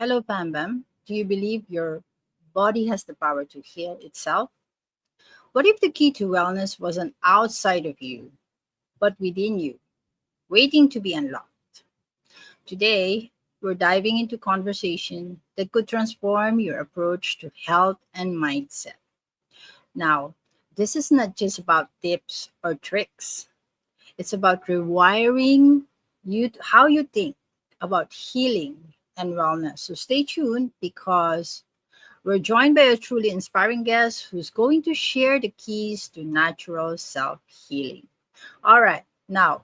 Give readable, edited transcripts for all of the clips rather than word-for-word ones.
Hello, Pam Bam. Do you believe your body has the power to heal itself? What if the key to wellness wasn't outside of you, but within you, waiting to be unlocked? Today, we're diving into conversation that could transform your approach to health and mindset. Now, this is not just about tips or tricks. It's about rewiring how you think about healing and wellness. So stay tuned because we're joined by a truly inspiring guest who's going to share the keys to natural self healing. All right, now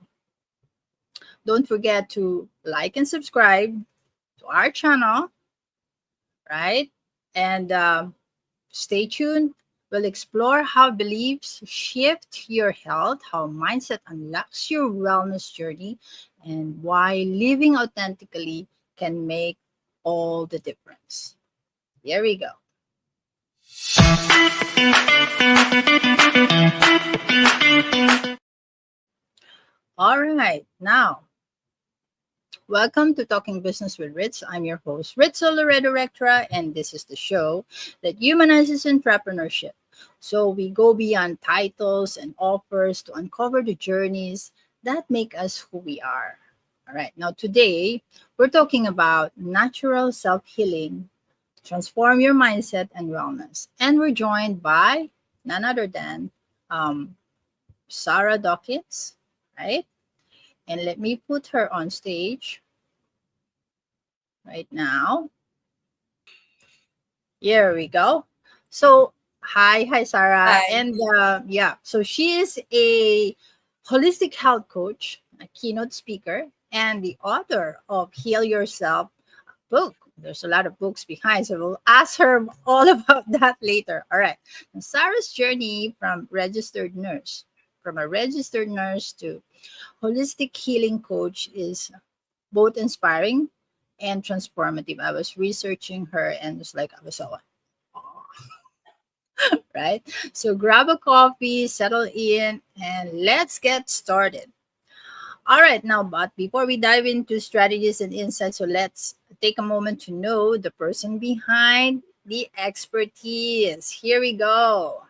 don't forget to like and subscribe to our channel, right? And stay tuned. We'll explore how beliefs shift your health, how mindset unlocks your wellness journey, and why living authentically can make all the difference. Here we go. All right, now welcome to Talking Business with Ritz. I'm your host, Ritzel Rectra, and this is the show that humanizes entrepreneurship. So we go beyond titles and offers to uncover the journeys that make us who we are. All right, now today we're talking about natural self healing, transform your mindset and wellness. And we're joined by none other than um, Sarah Dawkins, right? And let me put her on stage right now. Here we go. So, hi, Sarah. Hi. And yeah, so she is a holistic health coach, a keynote speaker, and the author of Heal Yourself book. There's a lot of books behind, so we'll ask her all about that later. All right. Now, Sarah's journey from a registered nurse to holistic healing coach is both inspiring and transformative. I was researching her and it's like I was so right. So grab a coffee, settle in, and let's get started. All right, now, but before we dive into strategies and insights, so let's take a moment to know the person behind the expertise. Here we go.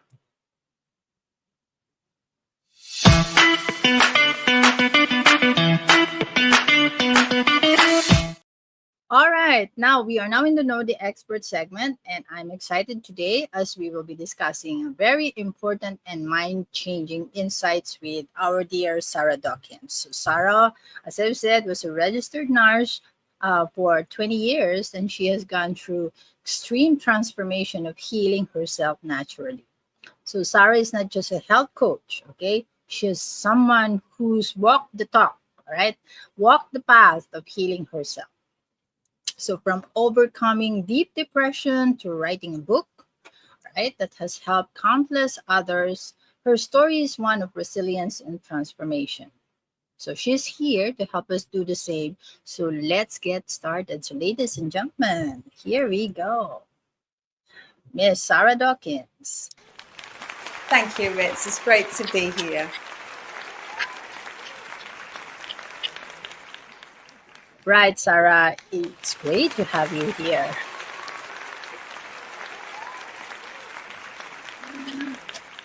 All right, now we are now in the Know the Expert segment, and I'm excited today as we will be discussing very important and mind changing insights with our dear Sarah Dawkins. So, Sarah, as I've said, was a registered nurse for 20 years, and she has gone through extreme transformation of healing herself naturally. So, Sarah is not just a health coach, okay? She's someone who's walked the talk, all right? Walked the path of healing herself. So, from overcoming deep depression to writing a book, right, that has helped countless others, her story is one of resilience and transformation. So, she's here to help us do the same. So, let's get started. So, ladies and gentlemen, here we go. Miss Sarah Dawkins. Thank you, Ritz. It's great to be here. Right, Sarah. It's great to have you here.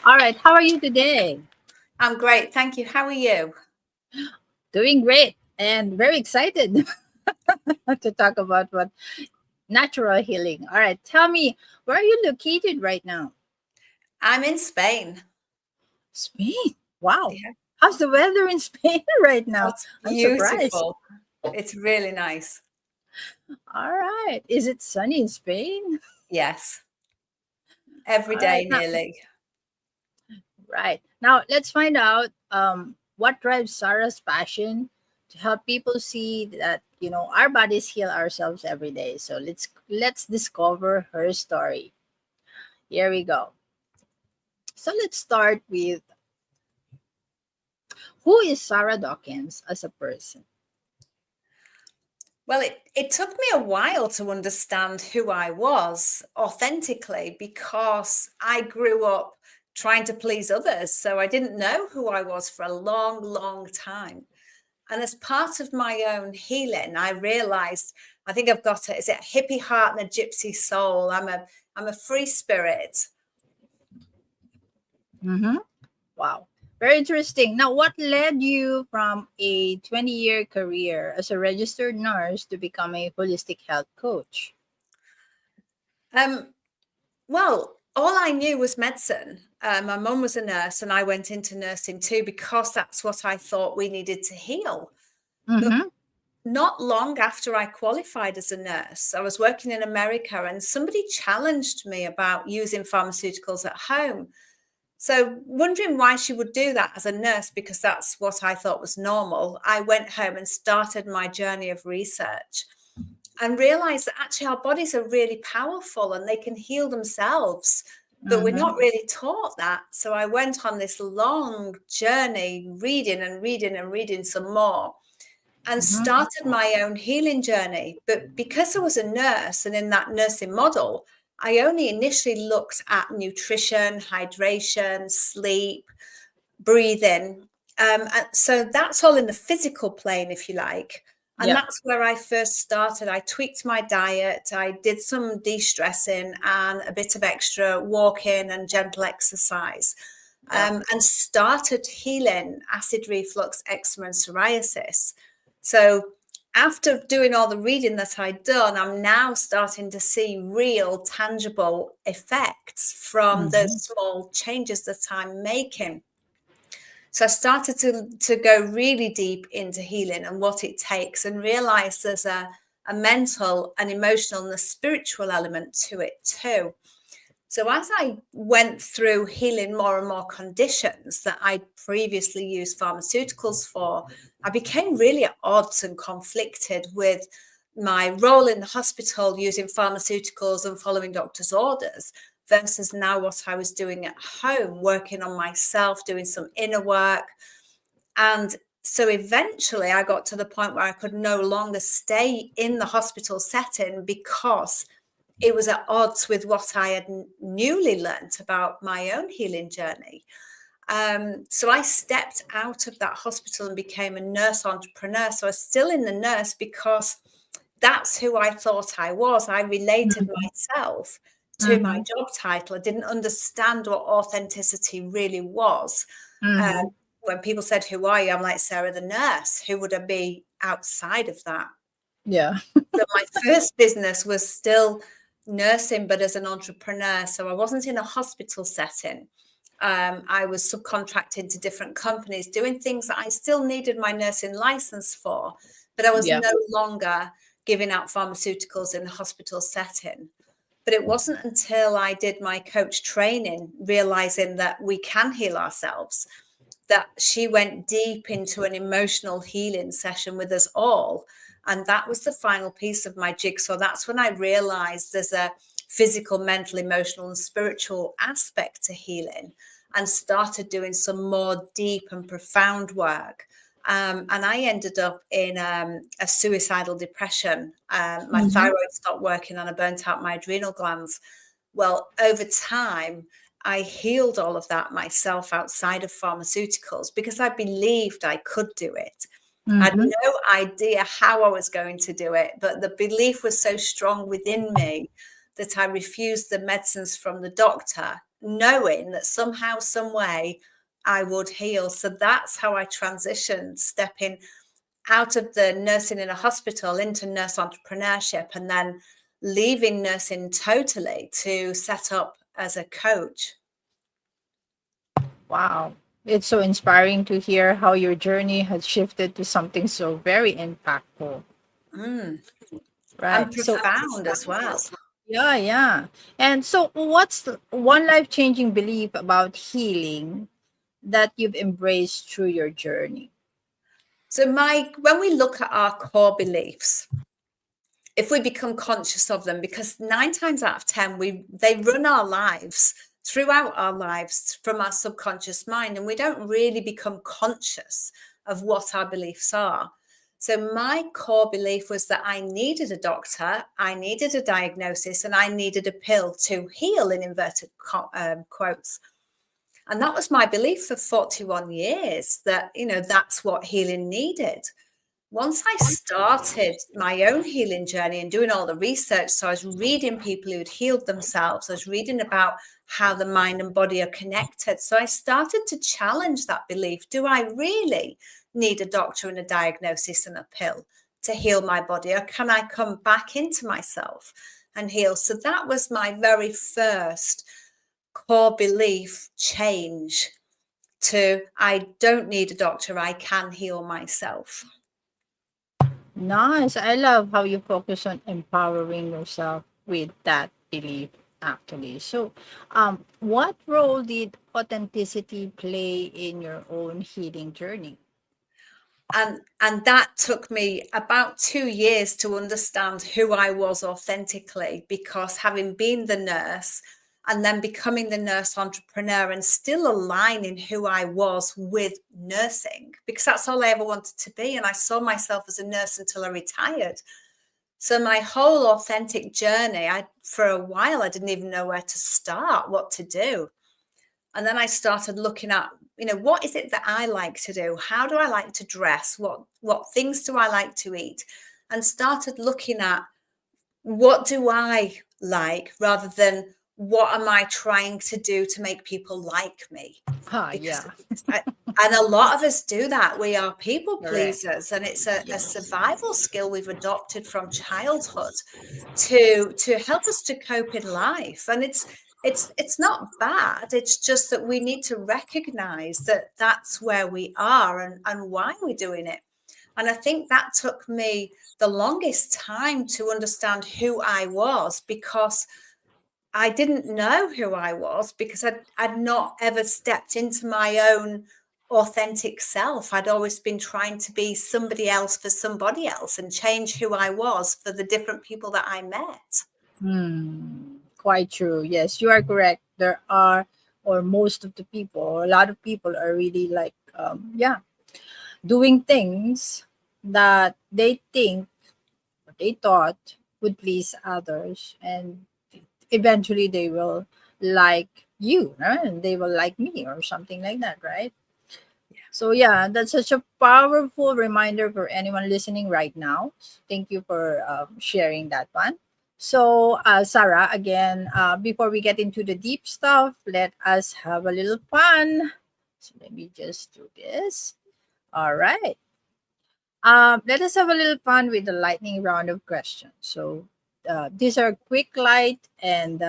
All right, how are you today? I'm great. Thank you. How are you? Doing great and very excited to talk about what natural healing. All right, tell me, where are you located right now? I'm in Spain. Spain. Wow. Yeah. How's the weather in Spain right now? That's I'm surprised. beautiful. It's really nice. All right. Is it sunny in Spain? Yes. Every All right. day nearly. Right. Now, let's find out what drives Sarah's passion to help people see that, our bodies heal ourselves every day. So let's discover her story. Here we go. So let's start with, who is Sarah Dawkins as a person? Well, it took me a while to understand who I was authentically because I grew up trying to please others. So I didn't know who I was for a long, long time. And as part of my own healing, I realized, I think I've got is it a hippie heart and a gypsy soul? I'm a free spirit. Mm-hmm. Wow. Very interesting. Now, what led you from a 20-year career as a registered nurse to become a holistic health coach? Um, well, all I knew was medicine. My mum was a nurse, and I went into nursing too because that's what I thought we needed to heal. But Mm-hmm. not long after I qualified as a nurse, I was working in America, and somebody challenged me about using pharmaceuticals at home. So, wondering why she would do that as a nurse, because that's what I thought was normal, I went home and started my journey of research and realized that actually our bodies are really powerful and they can heal themselves. But we're Mm-hmm. not really taught that. So I went on this long journey, reading and reading and reading some more, and Mm-hmm. started my own healing journey. But because I was a nurse and in that nursing model, I only initially looked at nutrition, hydration, sleep, breathing. And so that's all in the physical plane, if you like. And Yeah. that's where I first started. I tweaked my diet. I did some de-stressing and a bit of extra walking and gentle exercise, Yeah. and started healing acid reflux, eczema, and psoriasis. So after doing all the reading that I'd done, I'm now starting to see real, tangible effects from the Mm-hmm. small changes that I'm making. So I started to go really deep into healing and what it takes, and realize there's a mental, an emotional, and a spiritual element to it too. So as I went through healing more and more conditions that I'd previously used pharmaceuticals for, I became really at odds and conflicted with my role in the hospital using pharmaceuticals and following doctor's orders versus now what I was doing at home, working on myself, doing some inner work. And so eventually I got to the point where I could no longer stay in the hospital setting because it was at odds with what I had newly learnt about my own healing journey. So I stepped out of that hospital and became a nurse entrepreneur. So I was still in the nurse because that's who I thought I was. I related Mm-hmm. myself to my Mm-hmm. job title. I didn't understand what authenticity really was. Uh, Mm-hmm. when people said, "Who are you?" I'm like, Sarah the nurse. Who would I be outside of that? Yeah. So my first business was still nursing, but as an entrepreneur. So I wasn't in a hospital setting. I was subcontracted to different companies doing things that I still needed my nursing license for, but I was Yeah. no longer giving out pharmaceuticals in a hospital setting. But it wasn't until I did my coach training, realizing that we can heal ourselves, that she went deep into an emotional healing session with us all. And that was the final piece of my jigsaw. That's when I realized there's a physical, mental, emotional, and spiritual aspect to healing, and started doing some more deep and profound work. And I ended up in a suicidal depression. My Mm-hmm. thyroid stopped working and I burnt out my adrenal glands. Well, over time, I healed all of that myself outside of pharmaceuticals because I believed I could do it. I had Mm-hmm. no idea how I was going to do it, but the belief was so strong within me that I refused the medicines from the doctor, knowing that somehow, some way, I would heal. So that's how I transitioned, stepping out of the nursing in a hospital into nurse entrepreneurship, and then leaving nursing totally to set up as a coach. Wow. It's so inspiring to hear how your journey has shifted to something so very impactful. Mm. And Right. So, profound as well. yeah, yeah. And so, what's the one life changing belief about healing that you've embraced through your journey? So, Mike, when we look at our core beliefs, if we become conscious of them, because 9 times out of 10, they run our lives throughout our lives from our subconscious mind, and we don't really become conscious of what our beliefs are. So my core belief was that I needed a doctor, I needed a diagnosis, and I needed a pill to heal, in inverted quotes. And that was my belief for 41 years, that, that's what healing needed. once I started my own healing journey and doing all the research, so I was reading people who'd healed themselves, I was reading about how the mind and body are connected. So I started to challenge that belief. Do I really need a doctor and a diagnosis and a pill to heal my body? Or can I come back into myself and heal? So that was my very first core belief change to I don't need a doctor, I can heal myself. Nice. I love how you focus on empowering yourself with that belief, actually. So, what role did authenticity play in your own healing journey? And that took me about 2 years to understand who I was authentically, because having been the nurse and then becoming the nurse entrepreneur and still aligning who I was with nursing, because that's all I ever wanted to be. And I saw myself as a nurse until I retired. So my whole authentic journey, for a while, I didn't even know where to start, what to do. And then I started looking at, what is it that I like to do? How do I like to dress? What things do I like to eat? And started looking at what do I like rather than what am I trying to do to make people like me? Ah, Because yeah, and a lot of us do that. We are people correct. pleasers, and it's a Yes. survival skill we've adopted from childhood to help us to cope in life. And it's not bad. It's just that we need to recognize that that's where we are and why we're doing it. And I think that took me the longest time to understand who I was, because I didn't know who I was, because I'd not ever stepped into my own authentic self. I'd always been trying to be somebody else for somebody else and change who I was for the different people that I met. Quite true. Yes, you are correct. There are, or most of the people, or a lot of people are really like, yeah, doing things that they think or they thought would please others, and eventually they will like you, right? And they will like me or something like that, right? So yeah, that's such a powerful reminder for anyone listening right now. Thank you for sharing that one. So Sarah, again, before we get into the deep stuff, let us have a little fun. So let me just do this. All right. Let us have a little fun with the lightning round of questions. So these are quick, light, and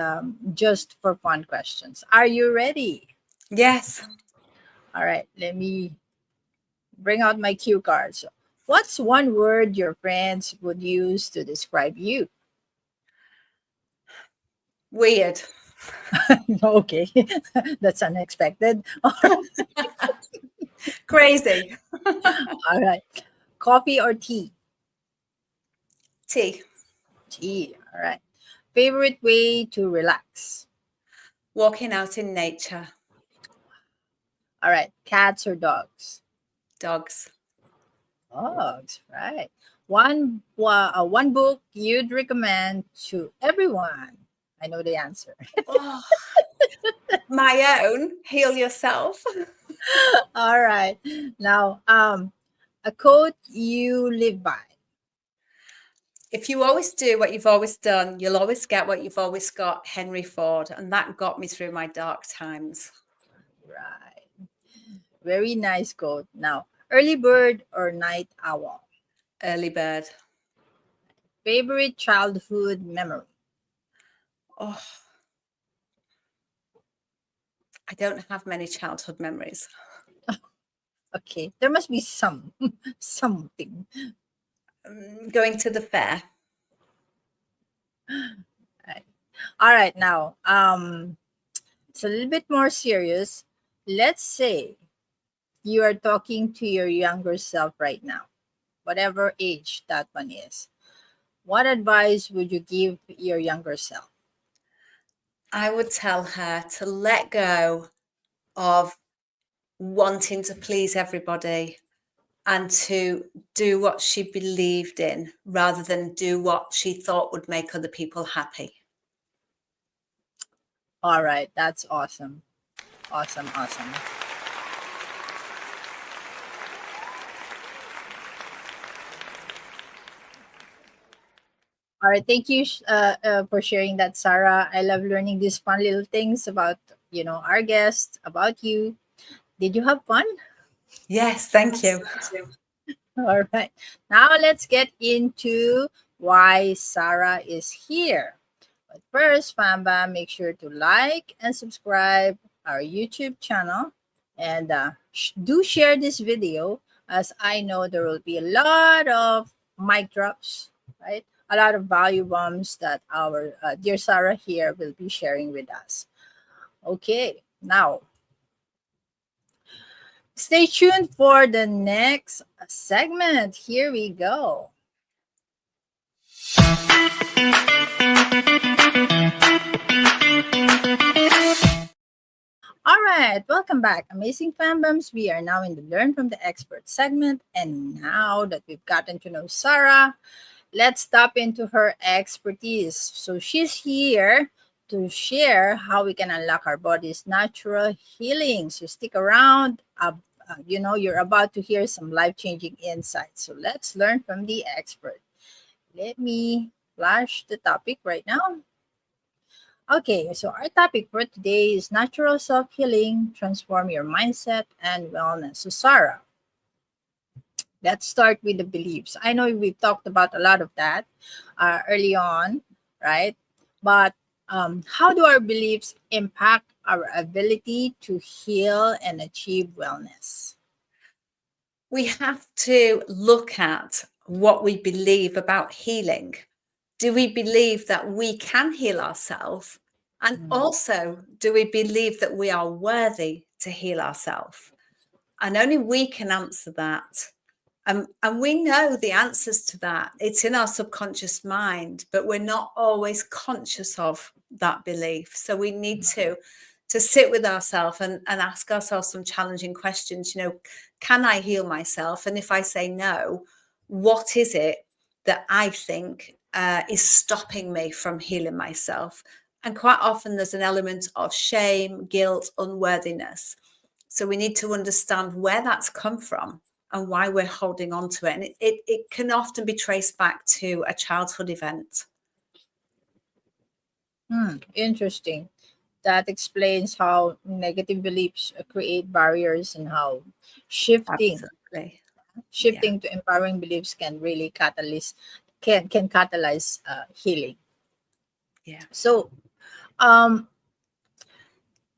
just for fun questions. Are you ready? Yes. All right. Let me bring out my cue cards. So, what's one word your friends would use to describe you? Weird. Okay, that's unexpected. Crazy. All right. Coffee or tea? Tea. Tea. All right. Favorite way to relax? Walking out in nature. All right. Cats or dogs? Dogs. Dogs. Right. One book you'd recommend to everyone. I know the answer. Oh, my own. Heal yourself. All right. Now, a quote you live by. If you always do what you've always done, you'll always get what you've always got. Henry Ford. And that got me through my dark times. Right. Very nice quote. Now, early bird or night owl? Early bird. Favorite childhood memory? Oh, I don't have many childhood memories. Okay, there must be some something. Going to the fair. Right. All right, now it's a little bit more serious. Let's say you are talking to your younger self right now, whatever age that one is. What advice would you give your younger self? I would tell her to let go of wanting to please everybody and to do what she believed in rather than do what she thought would make other people happy. All right, that's awesome. Awesome, awesome. All right, thank you for sharing that, Sarah. I love learning these fun little things about our guests, about you. Did you have fun? Yes, thank you. All right. Now let's get into why Sarah is here. But first, Famba, make sure to like and subscribe our YouTube channel, and do share this video, as I know there will be a lot of mic drops, right? A lot of value bombs that our dear Sarah here will be sharing with us. Okay, now stay tuned for the next segment. Here we go. All right, welcome back, amazing fanboms. We are now in the Learn from the Expert segment, and now that we've gotten to know Sarah, let's tap into her expertise. So she's here to share how we can unlock our body's natural healing. So stick around. You're about to hear some life-changing insights. So let's learn from the expert. Let me flash the topic right now. Okay, so our topic for today is natural self-healing, transform your mindset and wellness. So Sarah, let's start with the beliefs. I know we've talked about a lot of that early on, right? But how do our beliefs impact our ability to heal and achieve wellness? We have to look at what we believe about healing. Do we believe that we can heal ourselves? And Mm. also, do we believe that we are worthy to heal ourselves? And only we can answer that. And we know the answers to that. It's in our subconscious mind, but we're not always conscious of that belief. So we need to sit with ourselves and ask ourselves some challenging questions. Can I heal myself? And if I say no, what is it that I think is stopping me from healing myself? And quite often there's an element of shame, guilt, unworthiness. So we need to understand where that's come from and why we're holding on to it. And it can often be traced back to a childhood event. Interesting. That explains how negative beliefs create barriers, and how shifting Absolutely. Yeah. shifting to empowering beliefs can really catalyze healing. Yeah. So, um,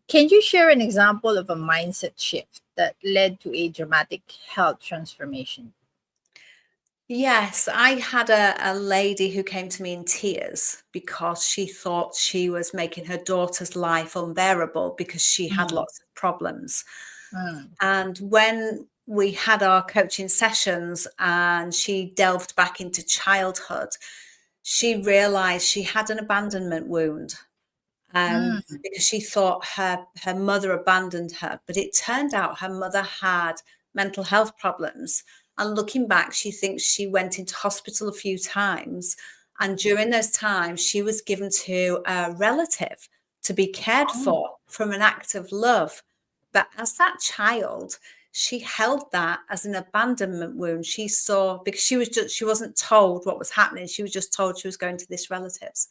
can you share an example of a mindset shift that led to a dramatic health transformation? Yes, I had a lady who came to me in tears because she thought she was making her daughter's life unbearable because she had Mm, lots of problems. mm, And when we had our coaching sessions and she delved back into childhood, she realized she had an abandonment wound, mm. because she thought her mother abandoned her. But it turned out her mother had mental health problems. And looking back, she thinks she went into hospital a few times. And during those times, she was given to a relative to be cared Oh, for from an act of love. But as that child, she held that as an abandonment wound. She saw, because she wasn't told what was happening. She was just told she was going to this relative's.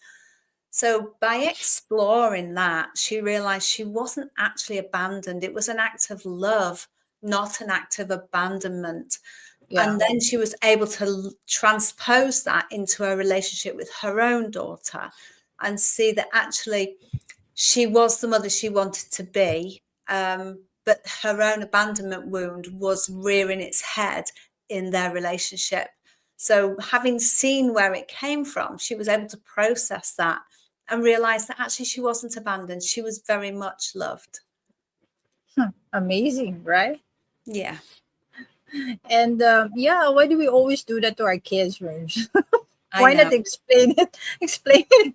So by exploring that, she realized she wasn't actually abandoned. It was an act of love, not an act of abandonment. yeah. And then she was able to transpose that into a relationship with her own daughter and see that actually she was the mother she wanted to be. But her own abandonment wound was rearing its head in their relationship. So, having seen where it came from, she was able to process that and realize that actually she wasn't abandoned. She was very much loved. Amazing, right? Yeah, And yeah, why do we always do that to our kids, Rose? I Why know. not explain it? Explain it,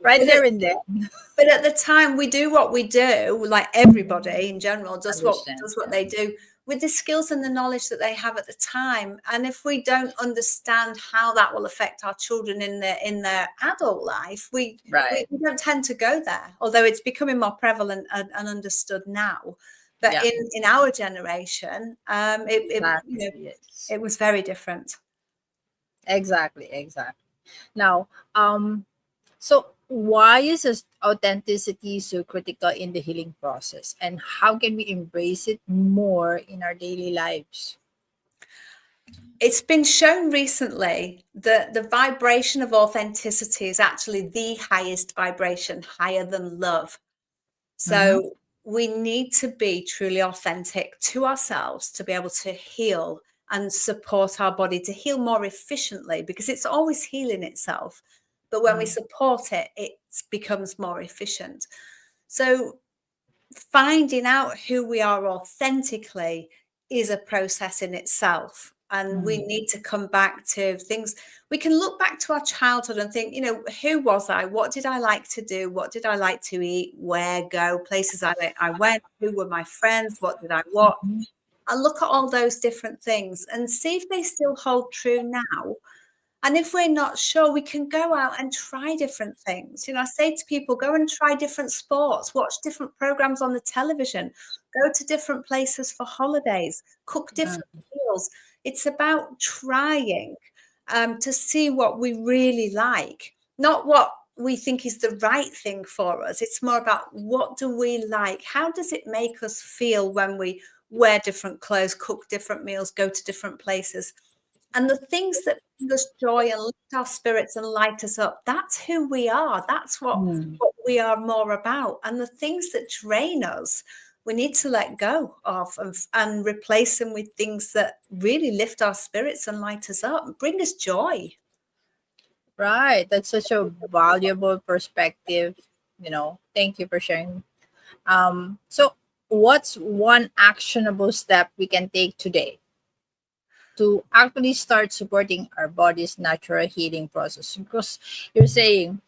right But there at, and then. but at the time, we do what we do, like everybody in general Understand? does what Yeah. they do with the skills and the knowledge that they have at the time. And if we don't understand how that will affect our children in their adult life, we Right. don't tend to go there. Although it's becoming more prevalent and understood now. But Yeah. in our generation, Exactly. Yes. it was very different. Exactly. Exactly. Now, so why is authenticity so critical in the healing process, and how can we embrace it more in our daily lives? It's been shown recently that the vibration of authenticity is actually the highest vibration, higher than love. Mm-hmm. So we need to be truly authentic to ourselves to be able to heal and support our body to heal more efficiently, because it's always healing itself. But when we support it, it becomes more efficient. So finding out who we are authentically is a process in itself. And we need to come back to things. We can look back to our childhood and think, who was I? What did I like to do? What did I like to eat? Where go? Places I went? Who were my friends? What did I watch? Mm-hmm. And look at all those different things and see if they still hold true now. And if we're not sure, we can go out and try different things. I say to people, go and try different sports, watch different programs on the television, go to different places for holidays, cook different meals. It's about trying to see what we really like, not what we think is the right thing for us. It's more about what do we like? How does it make us feel when we wear different clothes, cook different meals, go to different places? And the things that bring us joy and lift our spirits and light us up, that's who we are. That's what we are more about. And the things that drain us, we need to let go of and replace them with things that really lift our spirits and light us up and bring us joy. Right. That's such a valuable perspective. Thank you for sharing. So what's one actionable step we can take today to actually start supporting our body's natural healing process? Because you're saying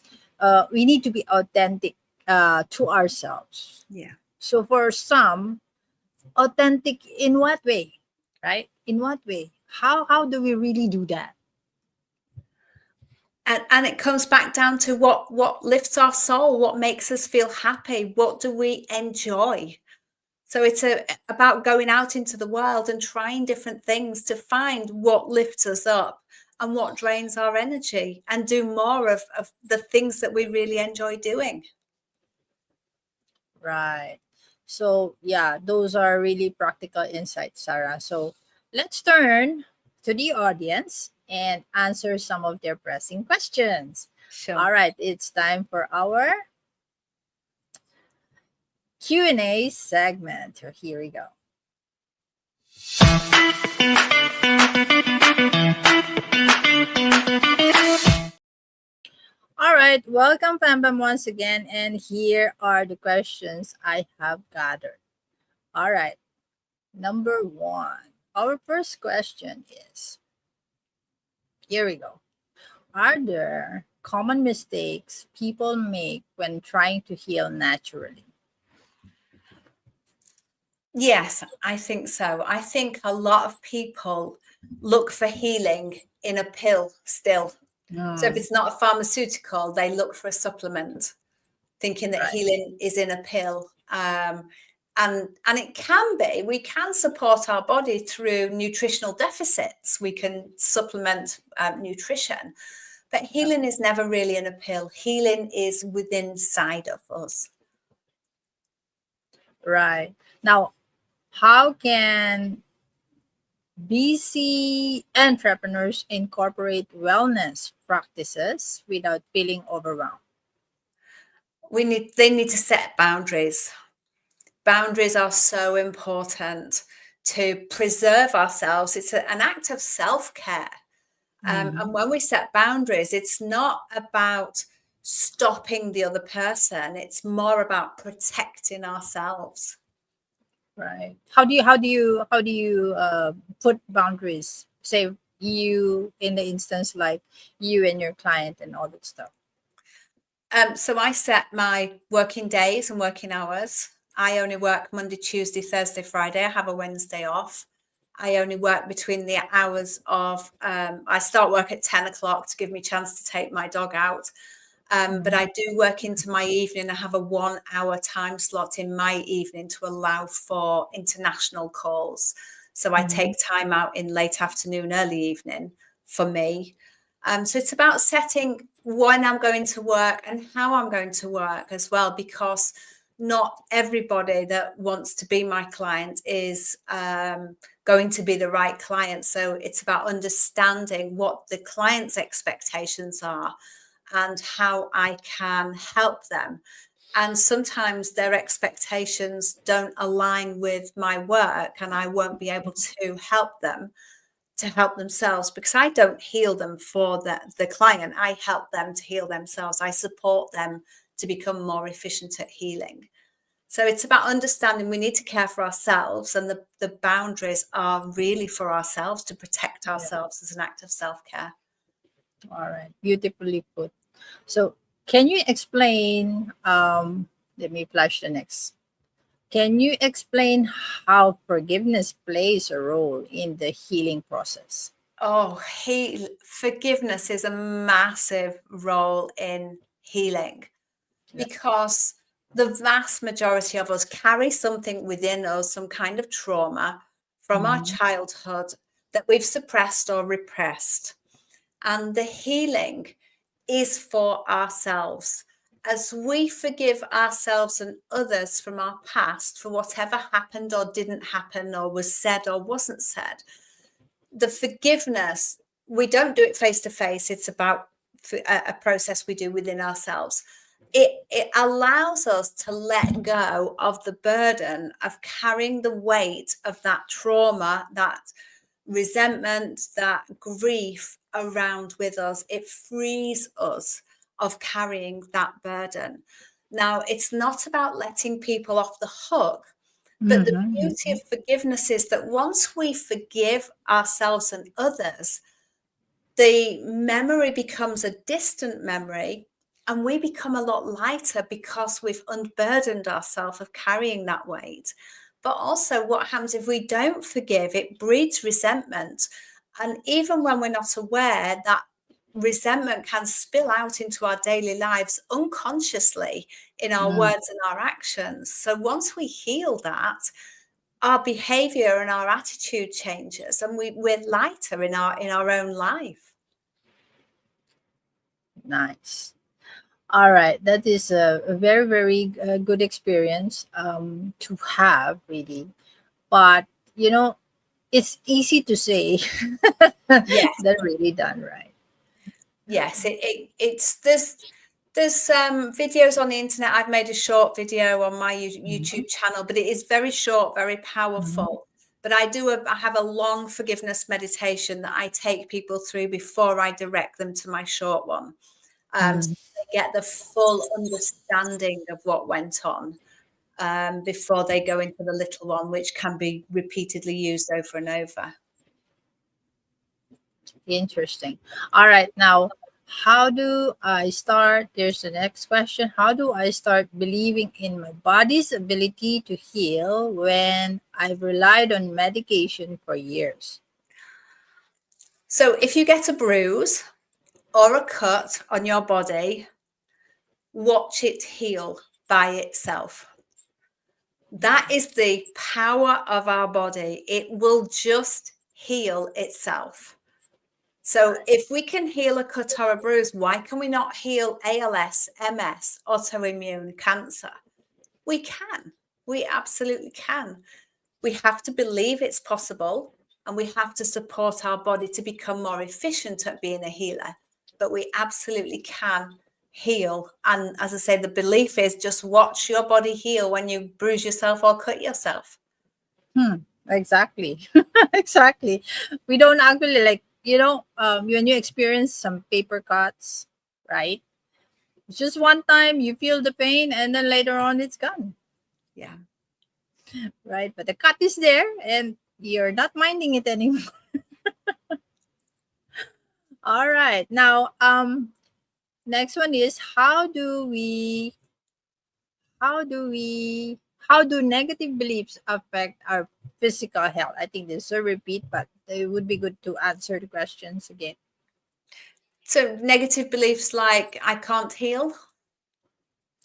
we need to be authentic to ourselves. Yeah. So for some, authentic in what way? Right? In what way? How do we really do that? And it comes back down to what lifts our soul, what makes us feel happy, what do we enjoy? So it's about going out into the world and trying different things to find what lifts us up and what drains our energy, and do more of the things that we really enjoy doing. Right. So, yeah, those are really practical insights, Sarah. So, let's turn to the audience and answer some of their pressing questions. Sure. All right, it's time for our Q&A segment. So here we go. All right, welcome, Pam once again. And here are the questions I have gathered. All right, number one. Our first question is, here we go. Are there common mistakes people make when trying to heal naturally? Yes, I think so. I think a lot of people look for healing in a pill still. So if Mm, it's not a pharmaceutical, they look for a supplement, thinking that right. healing is in a pill. And it can be. We can support our body through nutritional deficits. We can supplement nutrition, but Yeah, healing is never really in a pill. Healing is within inside of us. right. Now, how can BC entrepreneurs incorporate wellness practices without feeling overwhelmed? They need to set boundaries. Boundaries are so important to preserve ourselves. It's an act of self-care. And Mhm. when we set boundaries, it's not about stopping the other person. It's more about protecting ourselves. Right. How do you put boundaries? Say you in the instance like you and your client and all that stuff. So I set my working days and working hours. I only work Monday, Tuesday, Thursday, Friday. I have a Wednesday off. I only work between the hours of, I start work at 10 o'clock to give me a chance to take my dog out. But Mhm. I do work into my evening. I have a 1 hour time slot in my evening to allow for international calls. So I take Mhm. time out in late afternoon, early evening for me. So it's about setting when I'm going to work and how I'm going to work as well, because not everybody that wants to be my client is going to be the right client. So it's about understanding what the client's expectations are and how I can help them. And sometimes their expectations don't align with my work, and I won't be able to help them to help themselves, because I don't heal them for the client. I help them to heal themselves. I support them to become more efficient at healing. So it's about understanding we need to care for ourselves, and the boundaries are really for ourselves, to protect Yeah. ourselves as an act of self-care. All right. Beautifully put. So, can you explain? Let me flash the next. Can you explain how forgiveness plays a role in the healing process? Oh, forgiveness is a massive role in healing, Yeah. because the vast majority of us carry something within us, some kind of trauma from our Mhm. childhood that we've suppressed or repressed. And the healing is for ourselves. As we forgive ourselves and others from our past for whatever happened or didn't happen, or was said or wasn't said, the forgiveness, we don't do it face to face. It's about a process we do within ourselves. It allows us to let go of the burden of carrying the weight of that trauma, that resentment, that grief around with us. It frees us of carrying that burden. Now, it's not about letting people off the hook, but the Mhm. beauty of Mhm. forgiveness is that once we forgive ourselves and others, the memory becomes a distant memory, and we become a lot lighter because we've unburdened ourselves of carrying that weight. But also, what happens if we don't forgive? It breeds resentment. And even when we're not aware, that resentment can spill out into our daily lives unconsciously in our Mm. words and our actions. So once we heal that, our behavior and our attitude changes, and we're lighter in our own life. Nice. All right. That is a very, very good experience to have, really. But, you know, it's easy to say Yes, than really done, right? yes. It's there's videos on the internet. I've made a short video on my Mhm. YouTube channel, but it is very short, very Mhm. powerful. But I have a long forgiveness meditation that I take people through before I direct them to my short one, so Mhm. they get the full understanding of what went on, before they go into the little one, which can be repeatedly used over and over. Interesting. All right. Now, how do I start? There's the next question. How do I start believing in my body's ability to heal when I've relied on medication for years? So if you get a bruise or a cut on your body, watch it heal by itself. That is the power of our body. It will just heal itself. So if we can heal a cut or a bruise, why can we not heal ALS, MS, autoimmune, cancer? We can. We absolutely can. We have to believe it's possible, and we have to support our body to become more efficient at being a healer. But we absolutely can heal. And as I say, the belief is just watch your body heal when you bruise yourself or cut yourself. Hmm. Exactly. Exactly. We don't actually like, when you experience some paper cuts, right? It's just one time you feel the pain and then later on it's gone, Yeah. right? But the cut is there and you're not minding it anymore. All right. Now, next one is how do negative beliefs affect our physical health? I think this is a repeat, but it would be good to answer the questions again. So negative beliefs like I can't heal,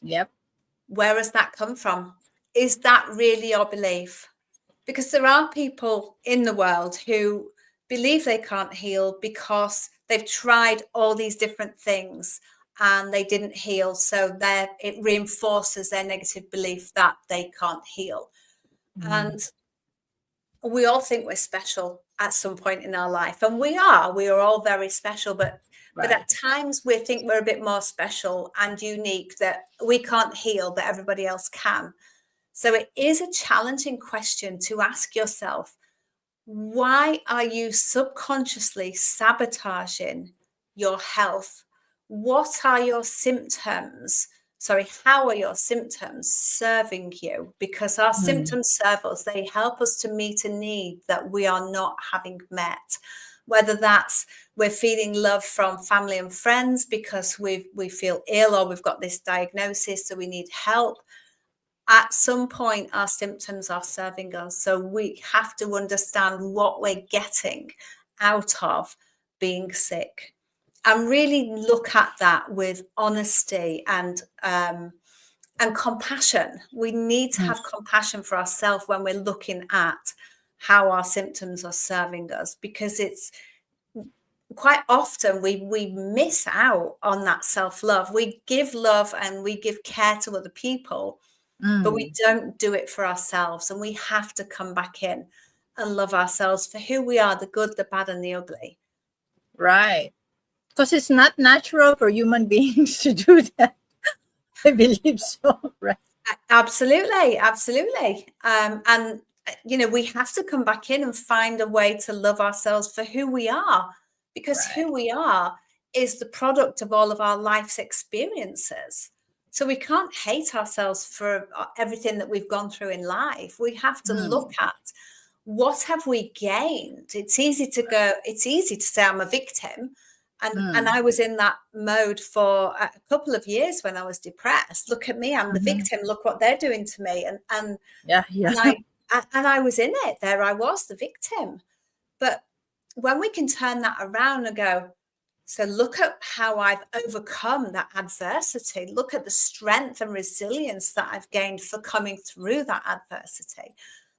Yep. where has that come from? Is that really your belief? Because there are people in the world who believe they can't heal because they've tried all these different things and they didn't heal. So it reinforces their negative belief that they can't heal. Mm. And we all think we're special at some point in our life, and we are all very special, but Right. at times we think we're a bit more special and unique, that we can't heal but everybody else can. So it is a challenging question to ask yourself, why are you subconsciously sabotaging your health? What are your symptoms? Sorry, how are your symptoms serving you? Because our Mm. symptoms serve us, they help us to meet a need that we are not having met. Whether that's we're feeling love from family and friends because we feel ill, or we've got this diagnosis, so we need help. At some point, our symptoms are serving us. So we have to understand what we're getting out of being sick, and really look at that with honesty and compassion. We need to Mm. have compassion for ourselves when we're looking at how our symptoms are serving us, because it's quite often we miss out on that self-love. We give love and we give care to other people, but we Mm. don't do it for ourselves. And we have to come back in and love ourselves for who we are, the good, the bad, and the ugly. Right. Because it's not natural for human beings to do that. I believe so. Right. Absolutely, absolutely. And we have to come back in and find a way to love ourselves for who we are, because Right. who we are is the product of all of our life's experiences. So we can't hate ourselves for everything that we've gone through in life. We have to look Mm. at, what have we gained? It's easy to say I'm a victim. And Mm. I was in that mode for a couple of years when I was depressed. Look at me, I'm the Mhm. victim. Look what they're doing to me. Yeah. Yeah. And I was in it. There I was, the victim. But when we can turn that around and go, so look at how I've overcome that adversity. Look at the strength and resilience that I've gained for coming through that adversity.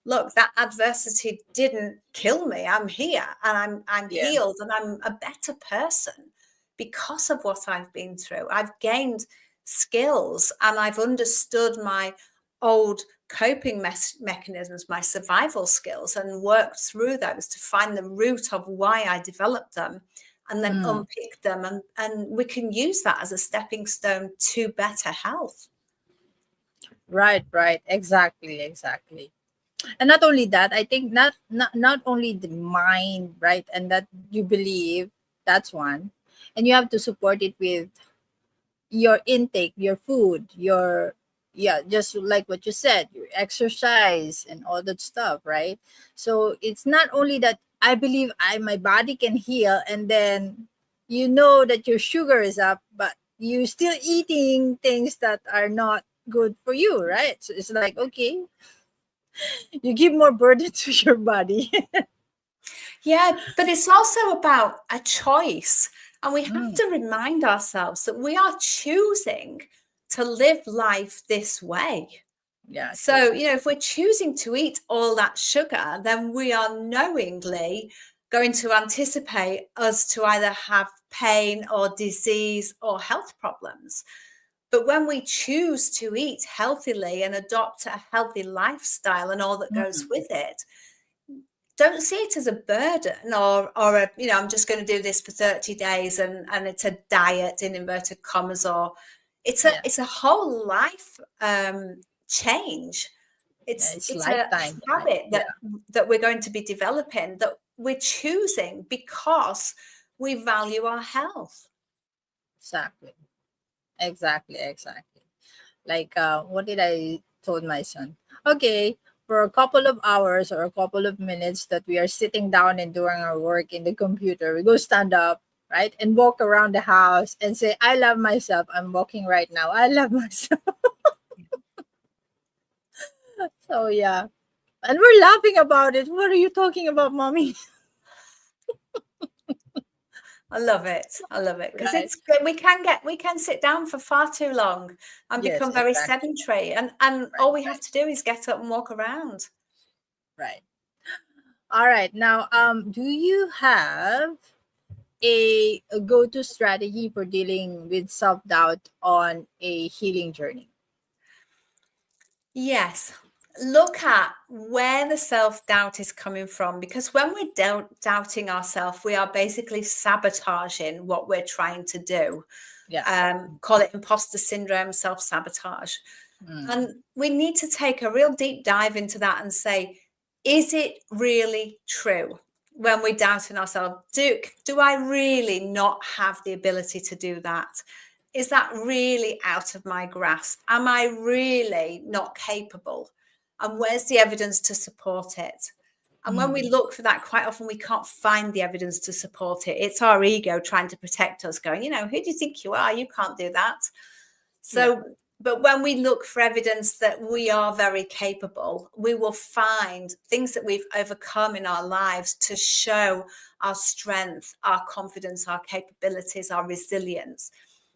Look, that adversity didn't kill me. I'm here and I'm Yeah. healed and I'm a better person because of what I've been through. I've gained skills and I've understood my old coping mechanisms, my survival skills, and worked through those to find the root of why I developed them, and then Mm. unpick them, and we can use that as a stepping stone to better health. Right. Right. Exactly. Exactly. And not only that, I think not only the mind, right, and that you believe, that's one, and you have to support it with your intake, your food, your, yeah, just like what you said, your exercise and all that stuff, right? So it's not only that I believe my body can heal, and then you know that your sugar is up, but you still eating things that are not good for you, right? So it's like, okay, you give more burden to your body. Yeah, but it's also about a choice. And we have Mm, to remind ourselves that we are choosing to live life this way. yeah, true. So, if we're choosing to eat all that sugar, then we are knowingly going to anticipate us to either have pain or disease or health problems. But when we choose to eat healthily and adopt a healthy lifestyle and all that goes Mm, with it, don't see it as a burden, or I'm just going to do this for 30 days and it's a diet in inverted commas, or yeah, it's a whole life change. yeah, It's it's it's a lifetime, right? habit Yeah, that we're going to be developing, that we're choosing because we value our health. exactly, exactly, exactly. Like, what did I told my son? Okay, for a couple of hours or a couple of minutes that we are sitting down and doing our work in the computer, we go stand up, right, and walk around the house and say, "I love myself. I'm walking right now. I love myself." So yeah, and we're laughing about it. What are you talking about, mommy? I love it. I love it because Right. it's good. We can sit down for far too long and Yes, become very exactly. sedentary, and Right. all we have Right. to do is get up and walk around. Right. All right. Now, do you have a go-to strategy for dealing with self-doubt on a healing journey? Yes. Look at where the self doubt is coming from, because when we're doubting ourselves, we are basically sabotaging what we're trying to do. Yeah. Call it imposter syndrome, self sabotage. Mm. And we need to take a real deep dive into that and say, is it really true? When we're doubting ourselves, do I really not have the ability to do that? Is that really out of my grasp? Am I really not capable? And where's the evidence to support it? And when we Mm. look for that, quite often we can't find the evidence to support it. It's our ego trying to protect us, going, who do you think you are? You can't do that. Yeah. So, but when we look for evidence that we are very capable, we will find things that we've overcome in our lives to show our strength, our confidence, our capabilities, our resilience.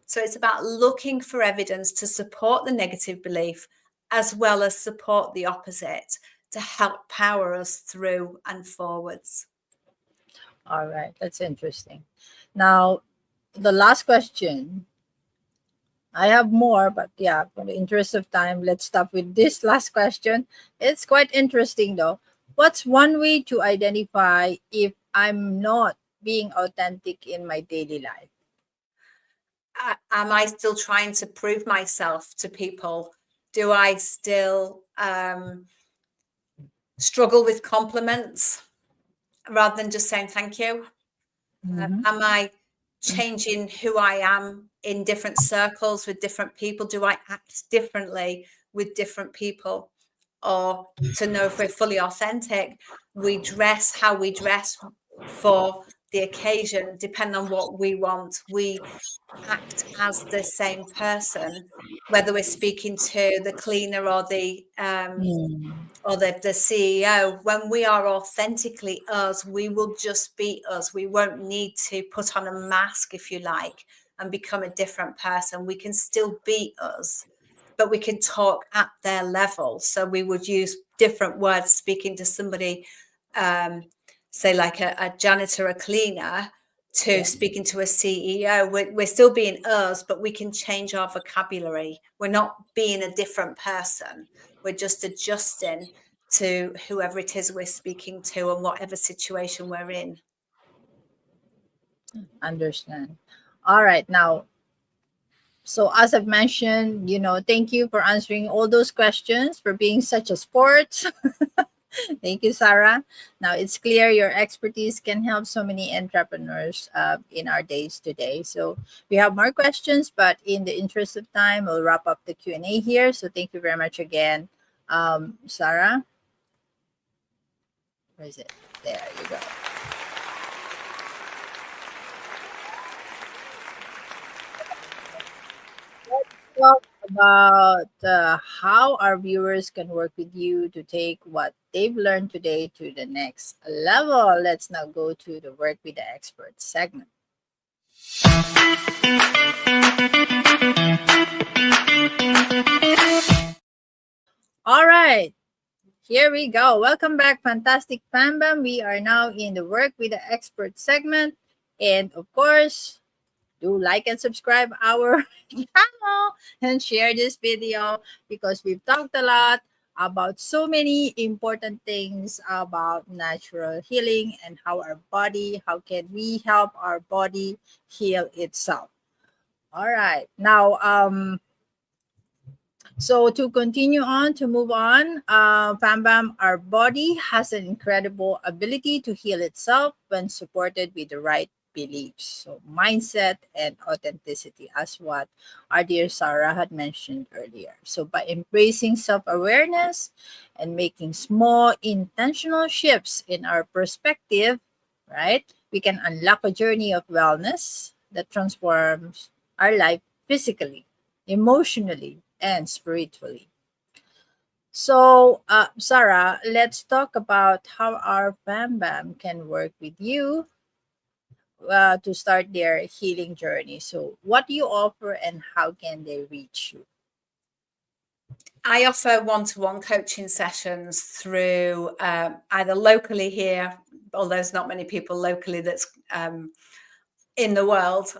So it's about looking for evidence to support the negative belief as well as support the opposite to help power us through and forwards. All right. That's interesting. Now, the last question. I have more, but yeah, for the interest of time, let's stop with this last question. It's quite interesting though. What's one way to identify if I'm not being authentic in my daily life? Am I still trying to prove myself to people? Do I still struggle with compliments rather than just saying thank you? Mm-hmm. Am I changing who I am in different circles with different people? Do I act differently with different people? Or to know if we're fully authentic, we dress how we dress for the occasion, depending on what we want. We act as the same person, whether we're speaking to the cleaner or the CEO. When we are authentically us, we will just be us. We won't need to put on a mask, if you like, and become a different person. We can still be us, but we can talk at their level. So we would use different words speaking to somebody, say like a janitor, a cleaner, to Yeah. speaking to a CEO. We're still being us, but we can change our vocabulary. We're not being a different person. We're just adjusting to whoever it is we're speaking to and whatever situation we're in. Understand. All right. Now, so as I've mentioned, thank you for answering all those questions, for being such a sport. Thank you, Sarah. Now it's clear your expertise can help so many entrepreneurs in our days today. So we have more questions, but in the interest of time, we'll wrap up the Q&A here. So thank you very much again, Sarah. Where is it? There you go. Talk about how our viewers can work with you to take what they've learned today to the next level. Let's now go to the work with the expert segment. All right, here we go. Welcome back, Fantastic Fambam. We are now in the work with the expert segment. And of course, do like and subscribe our channel and share this video because we've talked a lot about so many important things about natural healing and how can we help our body heal itself. All right. Now, so to continue on, to move on, Bam Bam, our body has an incredible ability to heal itself when supported with the right beliefs. So mindset and authenticity, as what our dear Sarah had mentioned earlier. So by embracing self-awareness and making small intentional shifts in our perspective, right, we can unlock a journey of wellness that transforms our life physically, emotionally, and spiritually. So, Sarah, let's talk about how our Bam Bam can work with you to start their healing journey. So, what do you offer and how can they reach you? I offer one-to-one coaching sessions through either locally here, although there's not many people locally that's in the world,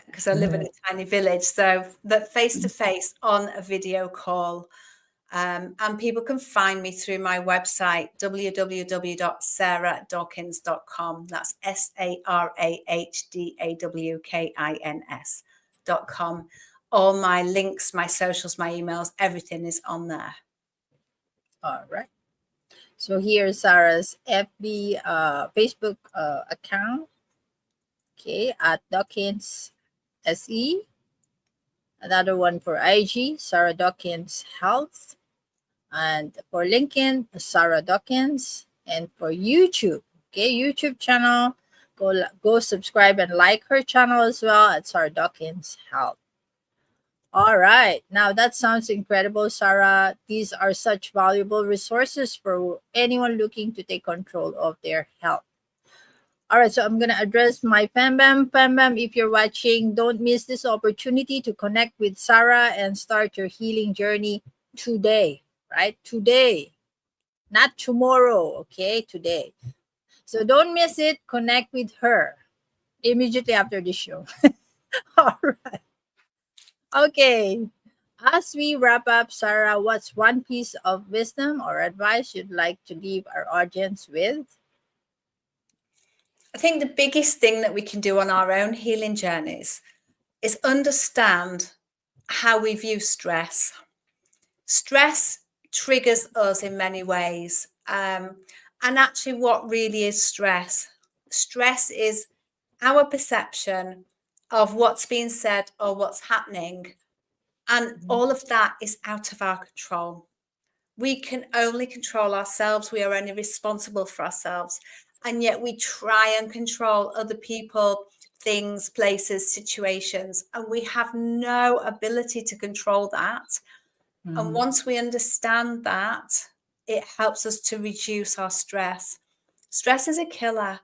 because I live in a tiny village, so that face-to-face on a video call. And people can find me through my website, www.sarahdawkins.com. That's SARAHDAWKINS.com. All my links, my socials, my emails, everything is on there. All right. So here's Sarah's FB, Facebook account. Okay, at Dawkins SE. Another one for IG, Sarah Dawkins Health. And for LinkedIn, Sarah Dawkins. And for YouTube, okay, YouTube channel, go subscribe and like her channel as well at Sarah Dawkins Health. All right. Now that sounds incredible, Sarah. These are such valuable resources for anyone looking to take control of their health. All right. So I'm going to address my Fambam. Fambam, if you're watching, don't miss this opportunity to connect with Sarah and start your healing journey today, right? Today, not tomorrow. Okay. Today. So don't miss it. Connect with her immediately after the show. All right. Okay. As we wrap up, Sarah, what's one piece of wisdom or advice you'd like to leave our audience with? I think the biggest thing that we can do on our own healing journeys is understand how we view stress. Stress triggers us in many ways. And actually, what really is stress? Stress is our perception of what's being said or what's happening. And all of that is out of our control. We can only control ourselves. We are only responsible for ourselves. And yet we try and control other people, things, places, situations. And we have no ability to control that. And once we understand that, it helps us to reduce our stress. Stress is a killer.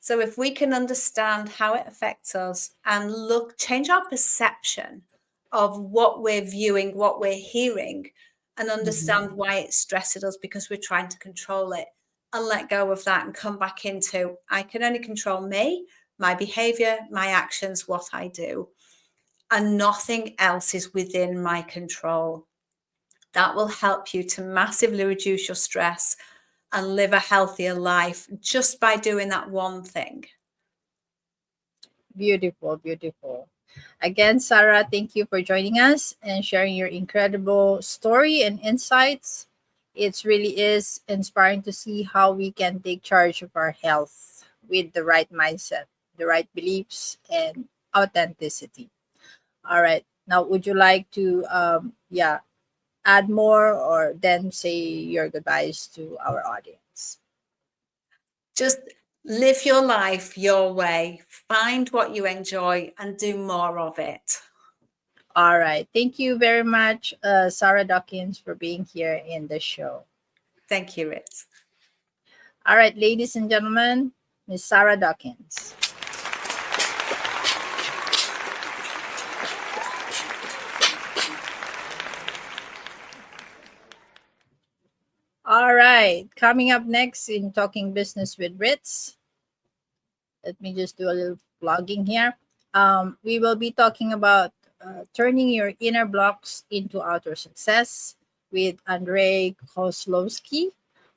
So if we can understand how it affects us and change our perception of what we're viewing, what we're hearing, and understand why it's stressing us because we're trying to control it, and let go of that and come back into, I can only control me, my behavior, my actions, what I do, and nothing else is within my control. That will help you to massively reduce your stress and live a healthier life just by doing that one thing. Beautiful, beautiful. Again, Sarah, thank you for joining us and sharing your incredible story and insights. It really is inspiring to see how we can take charge of our health with the right mindset, the right beliefs, and authenticity. All right. Now, would you like to, add more or then say your goodbyes to our audience? Just live your life your way, find what you enjoy and do more of it. All right. Thank you very much, Sarah Dawkins, for being here in the show. Thank you, Ritz. All right, ladies and gentlemen, Miss Sarah Dawkins. All right. Coming up next in Talking Business with Ritz. Let me just do a little vlogging here. We will be talking about turning your inner blocks into outer success with Andrei Kozlowski.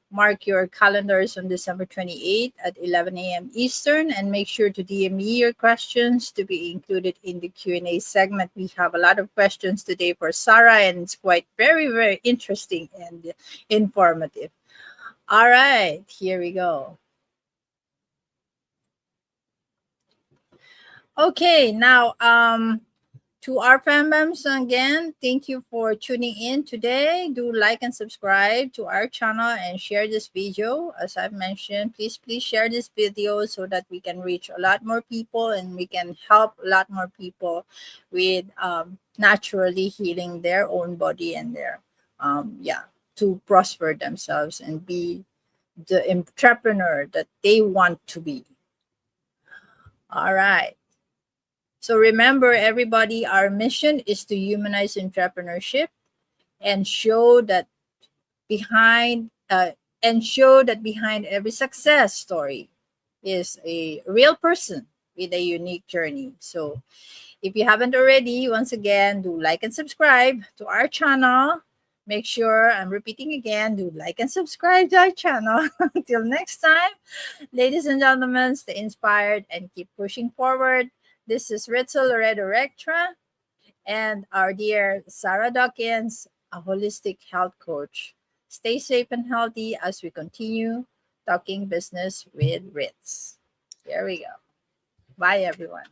Mark your calendars on December 28th at 11 a.m. Eastern, and make sure to DM me your questions to be included in the Q&A segment. We have a lot of questions today for Sarah, and it's quite very, very interesting and informative. All right, here we go. Okay, now to our fan members again, thank you for tuning in today. Do like and subscribe to our channel and share this video. As I've mentioned, please share this video so that we can reach a lot more people and we can help a lot more people with naturally healing their own body and their to prosper themselves and be the entrepreneur that they want to be. All right. So remember, everybody, our mission is to humanize entrepreneurship, and show that behind behind every success story is a real person with a unique journey. So if you haven't already, once again, do like and subscribe to our channel. Make sure, I'm repeating again, do like and subscribe to our channel. Until next time, ladies and gentlemen, stay inspired and keep pushing forward. This is Ritzel Rectra and our dear Sarah Dawkins, a holistic health coach. Stay safe and healthy as we continue talking business with Ritz. Here we go. Bye, everyone.